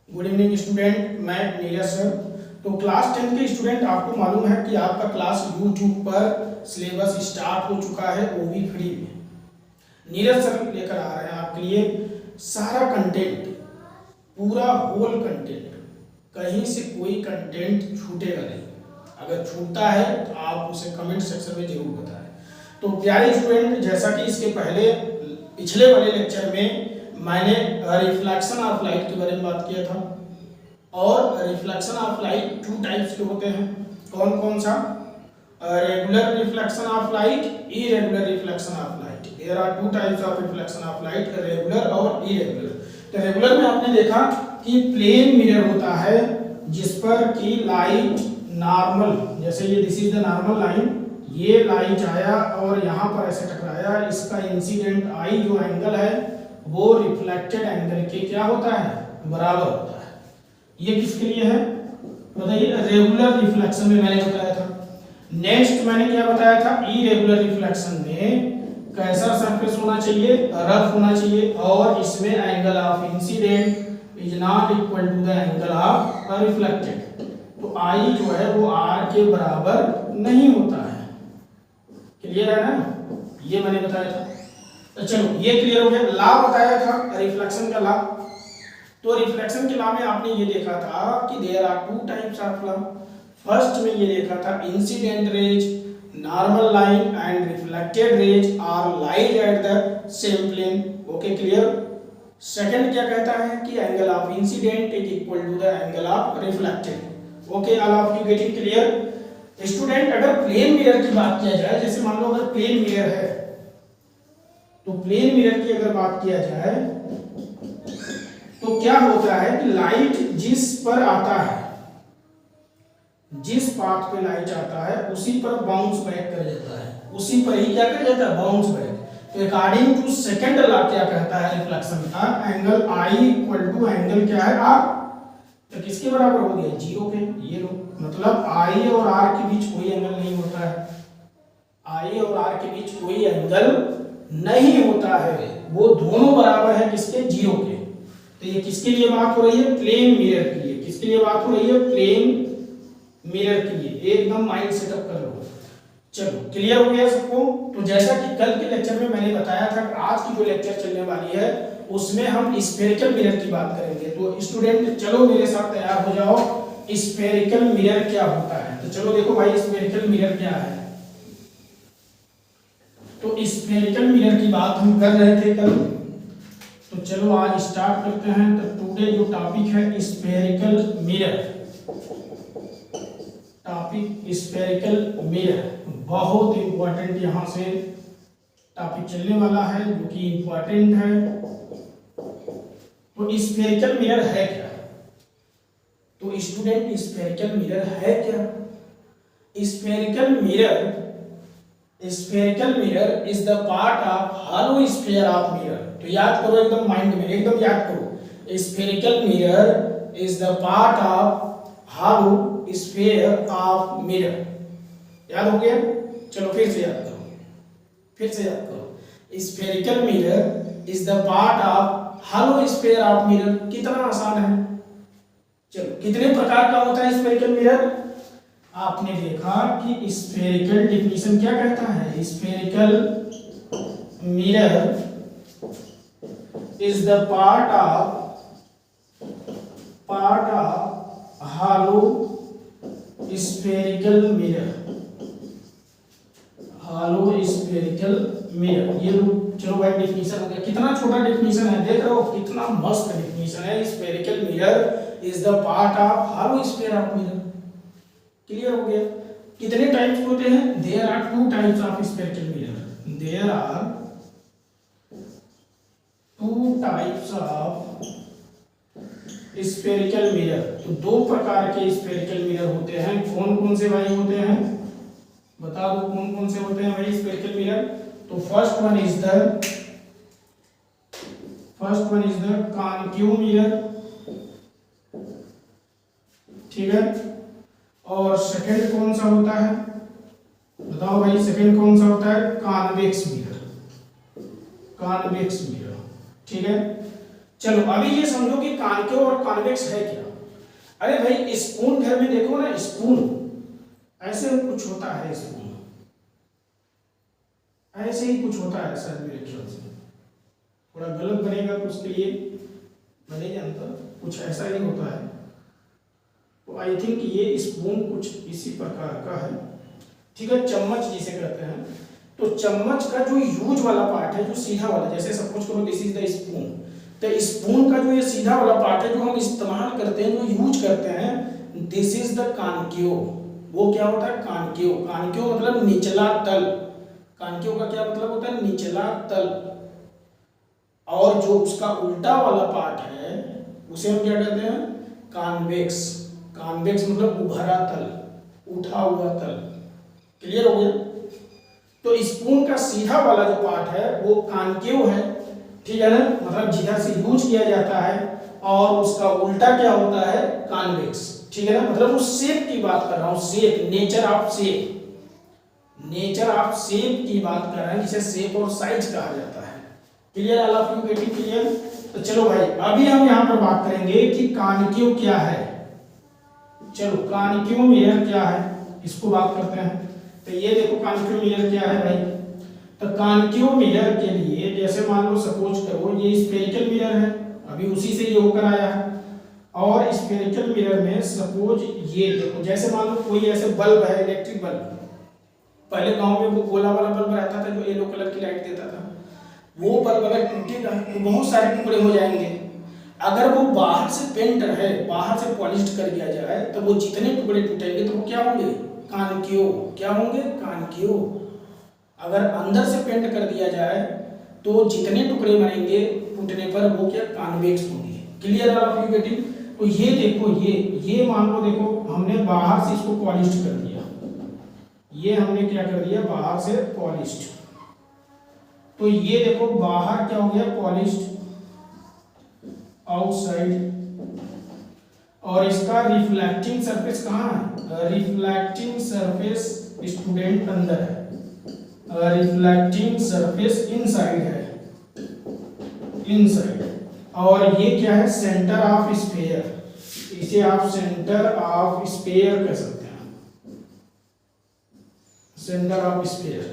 Good evening student, मैं Neeraj sir. तो class 10 के स्टूडेंट, आपको मालूम है कि आपका क्लास यूट्यूब पर सिलेबस स्टार्ट हो चुका है, वो भी फ्री में। नीरज सर लेकर आ रहे हैं आपके लिए सारा कंटेंट, पूरा होल कंटेंट, कहीं से कोई कंटेंट छूटेगा नहीं। अगर छूटता है तो आप उसे कमेंट सेक्शन में जरूर बताएं। तो प्यारे स्टूडेंट, जैसा कि इसके पहले पिछले वाले लेक्चर में मैंने रिफ्लेक्शन ऑफ लाइट के बारे में बात किया था, और reflection of light two types के होते हैं। कौन कौन सा? Regular reflection of light, irregular reflection of light. There are two types of reflection of light, regular और इरेगुलर। तो रेगुलर में आपने देखा कि प्लेन मिरर होता है जिस पर कि लाइट नॉर्मल, जैसे ये this is the normal line, ये लाइट आया और यहाँ पर ऐसे टकराया, इसका इंसिडेंट आई जो एंगल है वो रिफ्लेक्टेड एंगल के क्या होता है? बराबर होता है। ये किसके लिए है बताइए? रेगुलर रिफ्लेक्शन में मैंने बताया था। नेक्स्ट मैंने क्या बताया था? इरेगुलर रिफ्लेक्शन में कैसा सरफेस होना चाहिए? रफ होना चाहिए, और इसमें angle of incident is not equal to the angle of reflected. तो आई जो है वो आर के बराबर नहीं होता है। क्लियर है ना? ये मैंने बताया था। तो चलो ये क्लियर हो गया। लॉ बताया था रिफ्लेक्शन का लॉ। तो रिफ्लेक्शन के लॉ में आपने ये देखा था कि there are two types of law. First में ये देखा था incident rays, normal line and reflected rays are lies at the same plane. Okay clear. Second क्या कहता है कि angle of incident is equal to the angle of reflected. Okay, all of you getting clear? Student, अगर plane mirror की बात किया जाए, जैसे मान लो अगर प्लेन मिरर है, तो प्लेन मिरर की अगर बात किया जाए तो क्या होता है कि लाइट जिस पर आता है, जिस पाथ पे लाइट आता है उसी पर बाउंस बैक कर जाता है, उसी पर ही क्या कर जाता है? Bounce back. तो अकॉर्डिंग टू सेकंड लॉ क्या कहता है रिफ्लेक्शन का? Angle i equal to angle क्या है? आर। तो किसके बराबर हो गया? जीरो के। ये लो, मतलब आई और आर के बीच कोई एंगल नहीं होता है। आई और आर के बीच कोई एंगल नहीं होता है, वो दोनों बराबर है किसके? जीरो के। तो ये किसके लिए बात हो रही है? प्लेन मिरर के लिए। किसके लिए बात हो रही है? प्लेन मिरर के लिए। एकदम माइंड सेटअप कर लो। चलो क्लियर हो गया सबको? तो जैसा कि कल के लेक्चर में मैंने बताया था, आज की जो लेक्चर चलने वाली है उसमें हम स्फेरिकल मिरर की बात करेंगे। तो स्टूडेंट चलो मेरे साथ तैयार हो जाओ। स्फेरिकल मिरर क्या होता है? तो चलो देखो भाई, स्फेरिकल मिरर क्या है। तो स्फेरिकल मिरर की बात हम कर रहे थे कल, तो चलो आज स्टार्ट करते हैं। तो टुडे जो टॉपिक है spherical mirror, topic spherical mirror, बहुत इंपॉर्टेंट यहाँ से टॉपिक चलने वाला है जो कि इंपॉर्टेंट है। तो स्फेरिकल मिरर है क्या? तो स्टूडेंट स्फेरिकल मिरर है क्या? Spherical mirror, spherical mirror is the part of hollow sphere of mirror. तो याद करो, एकदम माइंड में एकदम याद करो। Spherical mirror is the part of hollow sphere of mirror. याद हो गया? चलो फिर से याद करो, फिर से याद करो। Spherical mirror is the part of hollow sphere of mirror. कितना आसान है। चलो, कितने प्रकार का होता है स्फेरिकल मिरर? आपने देखा कि स्फेरिकल डिफिनीशन क्या कहता है? Spherical mirror is the part of hollow spherical mirror, hollow spherical mirror. ये लोग चलो भाई डिफिनीशन हो गया। कितना छोटा डिफिनीशन है, देख रहे हो कितना मस्त डिफिनीशन है। Spherical mirror is the part of hollow sphere of mirror. Clear हो गया? कितने टाइप्स होते हैं? There are two types of spherical mirror. There are two types of spherical mirror. तो दो प्रकार के स्फेरिकल मिरर होते हैं। कौन कौन से भाई होते हैं? बता दो कौन कौन से होते हैं भाई स्फेरिकल मिरर। तो first one is the concave mirror, ठीक है। और सेकंड कौन सा होता है? बताओ भाई, सेकंड कौन सा होता है? कॉन्वेक्स मिरर, कॉन्वेक्स मिरर, ठीक है। चलो अभी ये समझो कि कॉनकेव और कॉन्वेक्स है क्या। अरे भाई स्पून घर में देखो ना, स्पून ऐसे कुछ होता है, स्पून ऐसे ही कुछ होता है शायद मेरे ख्याल से, थोड़ा गलत बनेगा तो उसके लिए मैं नहीं जानता, कुछ ऐसा ही होता है। तो आई थिंक ये स्पून कुछ इसी प्रकार का है, ठीक है। चम्मच जिसे कहते हैं, तो चम्मच का जो यूज वाला पार्ट है, जो सीधा वाला, जैसे सपोज करो दिस इज द स्पून, तो स्पून का जो ये सीधा वाला पार्ट है जो हम इस्तेमाल करते हैं, जो यूज करते हैं, दिस इज द कॉनकेव। वो क्या होता है? कॉनकेव। कॉनकेव मतलब निचला तल। कॉनकेव का क्या मतलब होता है? निचला तल। और जो उसका उल्टा वाला पार्ट है उसे हम क्या कहते हैं? कॉन्वेक्स। कॉन्वेक्स मतलब उभरा तल, उठा हुआ तल। क्लियर हो गया? तो स्पून का सीधा वाला जो पार्ट है वो कॉनकेव है, ठीक है ना, मतलब जिधर से यूज किया जाता है, और उसका उल्टा क्या होता है? कॉन्वेक्स, ठीक है ना। मतलब उस शेप की बात कर रहा हूँ, shape, nature of shape, nature of shape की बात कर रहे हैं, जिसे शेप और साइज कहा जाता है। Clear? All of you getting clear? तो चलो भाई अभी हम यहाँ पर बात करेंगे कि कॉनकेव क्या है। चलो कॉनकेव मिरर क्या है इसको बात करते हैं। तो ये देखो कॉनकेव मिरर क्या है भाई। तो कॉनकेव मिरर के लिए जैसे मान लो सपोज करो ये स्फेरिकल मिरर है, अभी उसी से ये होकर आया है, और स्फेरिकल मिरर में सपोज ये देखो, जैसे मान लो कोई ऐसे बल्ब है, इलेक्ट्रिक बल्ब, पहले गांव में वो गोला वाला बल्ब रहता था जो येलो कलर की लाइट देता था, वो बल्ब अगर टूटेगा तो बहुत सारे टुकड़े हो जाएंगे। अगर वो बाहर से पेंट है, बाहर से पॉलिश कर दिया जाए, तो वो जितने टुकड़े टूटेंगे तो वो क्या होंगे? कॉनकेव। क्या होंगे? कॉनकेव। अगर अंदर से पेंट कर दिया जाए तो जितने टुकड़े बनेंगे टूटने पर वो क्या? कॉन्वेक्स होंगे। Clear all of you getting? तो ये देखो, ये मान लो देखो हमने बाहर से इसको पॉलिश कर दिया, ये हमने क्या कर दिया? बाहर से पॉलिश्ड। तो ये देखो बाहर क्या हो गया? Polished, outside. और इसका रिफ्लेक्टिंग सरफेस कहाँ है? रिफ्लेक्टिंग सरफेस स्टूडेंट अंदर है, रिफ्लेक्टिंग सरफेस इनसाइड है, इनसाइड। और ये क्या है? Centre of sphere. इसे आप सेंटर ऑफ स्फीयर कह सकते हैं, centre of sphere.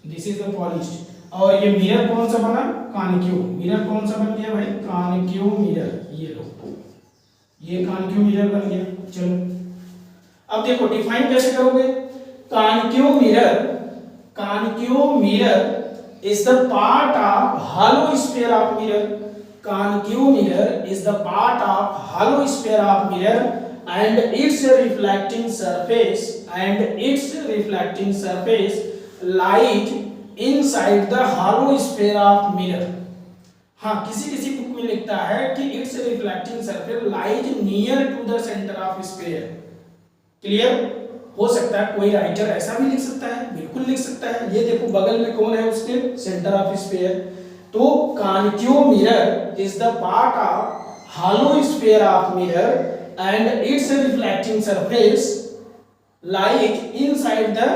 This is the polished. और ये मिरर कौन सा बना? कॉनकेव। मिरर कौन सा बन गया भाई? Concave mirror. ये लो, ये कॉनकेव मिरर बन गया। चलो अब देखो डिफाइन कैसे करोगे? Concave mirror, concave mirror is the part of hollow sphere of mirror. Concave mirror is the part of hollow sphere of mirror and its reflecting surface light inside the hollow sphere of mirror. हाँ, किसी book में लिखता है कि its reflecting surface lies near to the center of sphere. Clear? हो सकता है कोई राइटर ऐसा भी लिख सकता है, बिल्कुल लिख सकता है। ये देखो बगल में कौन है उसके? Centre of sphere. तो concave mirror is the part of hollow sphere of mirror and its reflecting surface lies inside the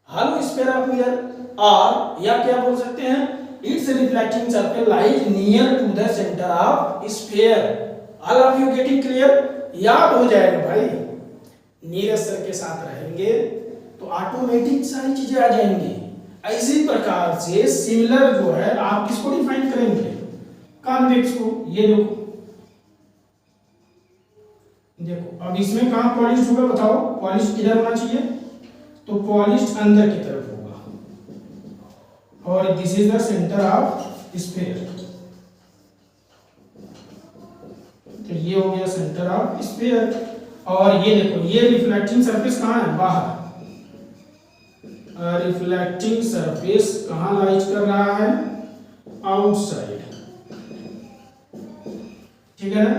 hollow sphere of mirror, और या क्या बोल सकते हैं? its reflecting surface lies near to the center of sphere. All of you getting clear? याद हो जाएगा भाई, नीरज सर के साथ रहेंगे तो ऑटोमेटिक सारी चीजें आ जाएंगी। इसी प्रकार से सिमिलर जो है आप किसको डिफाइन करेंगे? कॉन्वेक्स को। ये देखो अब इसमें कहां पॉलिश होगा बताओ? पॉलिश किधर होना चाहिए? तो पॉलिश अंदर की तरफ होगा, और this is the centre of sphere. तो ये हो गया सेंटर ऑफ स्फीयर। और ये देखो ये रिफ्लेक्टिंग सरफेस कहाँ है? बाहर। रिफ्लेक्टिंग सरफेस कहाँ लाइज कर रहा है? आउटसाइड, ठीक है ना।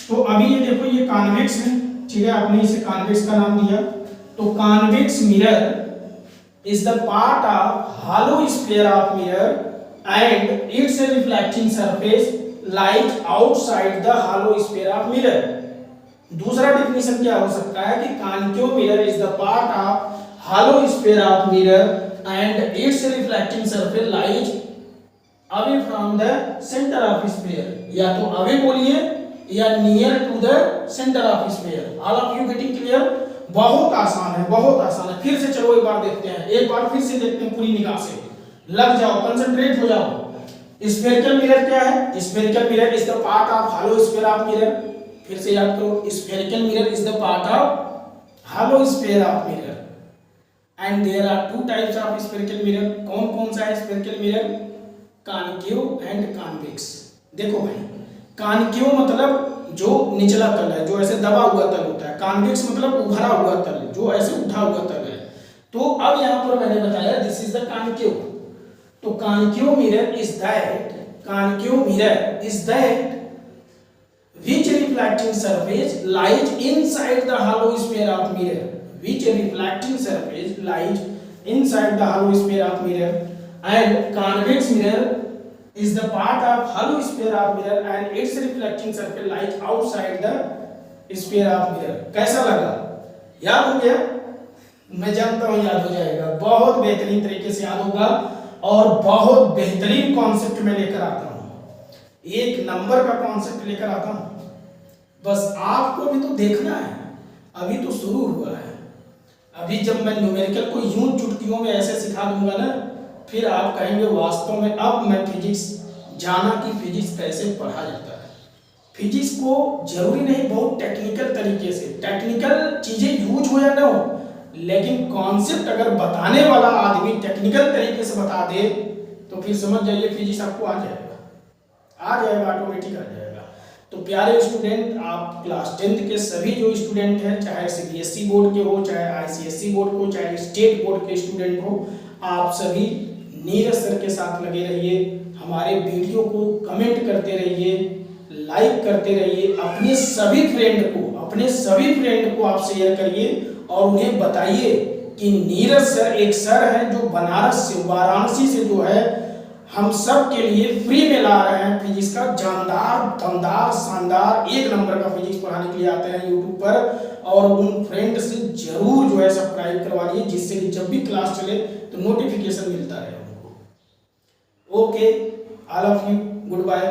तो अभी ये देखो ये कॉन्वेक्स है, ठीक है, आपने इसे कॉन्वेक्स का नाम दिया। तो convex mirror is the part of hollow sphere of mirror and its reflecting surface lies outside the hollow sphere of mirror. दूसरा डेफिनेशन क्या हो सकता है कि concave mirror is the part of hollow sphere of mirror and its reflecting surface lies away from the centre of sphere, या तो away बोलिए या near to the centre of sphere. All of you getting clear? बहुत आसान है, बहुत आसान है। फिर से चलो एक बार देखते हैं, एक बार फिर से देखते हैं पूरी निगाह से। लग जाओ, कंसंट्रेट हो जाओ। स्फेरिकल मिरर क्या है? Spherical mirror is the part of hollow sphere of mirror. फिर से याद करो, spherical mirror is the part of hollow sphere of mirror and there are two types of spherical mirror. कौन कौन सा है spherical mirror? Concave and convex. देखो भाई, कॉन्केव मतलब जो निचला तल है, जो ऐसे दबा हुआ तल होता है। कॉन्वेक्स मतलब उभरा हुआ तल, जो ऐसे उठा हुआ तल है। तो अब यहाँ पर मैंने बताया दिस इज द कॉन्केव। तो concave mirror is that, concave mirror is that which reflecting surface lies inside the hollow sphere of mirror, which reflecting surface lies inside the hollow sphere of mirror, and convex mirror is the part of hollow sphere of mirror and its reflecting surface lies outside the sphere of mirror। कैसा लगा? याद हो गया? मैं जानता हूँ याद हो जाएगा, बहुत बेहतरीन तरीके से याद होगा और बहुत बेहतरीन कॉन्सेप्ट में लेकर आता हूँ, एक नंबर का कॉन्सेप्ट लेकर आता हूँ। बस आपको भी तो देखना है, अभी तो शुरू हुआ है। अभी जब मैं न्यूमेरिकल को यूं चुटकियों में ऐसे सिखा दूंगा ना, फिर आप कहेंगे वास्तव में अब मैं फिजिक्स जाना कि फिजिक्स कैसे पढ़ा जाता है। फिजिक्स को जरूरी नहीं बहुत टेक्निकल तरीके से, टेक्निकल चीजें यूज हो या ना हो, लेकिन कॉन्सेप्ट अगर बताने वाला आदमी टेक्निकल तरीके से बता दे तो फिर समझ जाइए फिजिक्स आपको आ जाएगा, ऑटोमेटिक आ जाएगा। तो प्यारे स्टूडेंट, आप क्लास 10th के सभी जो स्टूडेंट हैं, चाहे सीबीएसई बोर्ड के हो, चाहे आईसीएसई बोर्ड को, चाहे स्टेट बोर्ड के स्टूडेंट हो, आप सभी नीरज सर के साथ लगे रहिए। हमारे वीडियो को कमेंट करते रहिए, लाइक करते रहिए, अपने सभी फ्रेंड को आप शेयर करिए और उन्हें बताइए कि नीरज सर एक सर है जो बनारस से, वाराणसी से जो है हम सब के लिए फ्री में ला रहे हैं फिजिक्स का जानदार, दमदार, शानदार 1 नंबर का फिजिक्स पढ़ाने के लिए आते हैं यूट्यूब पर। और उन फ्रेंड से जरूर जो है सब्सक्राइब करवा लीजिए, जिससे कि जब भी क्लास चले तो नोटिफिकेशन मिलता रहे उनको। Okay, all of you, good bye.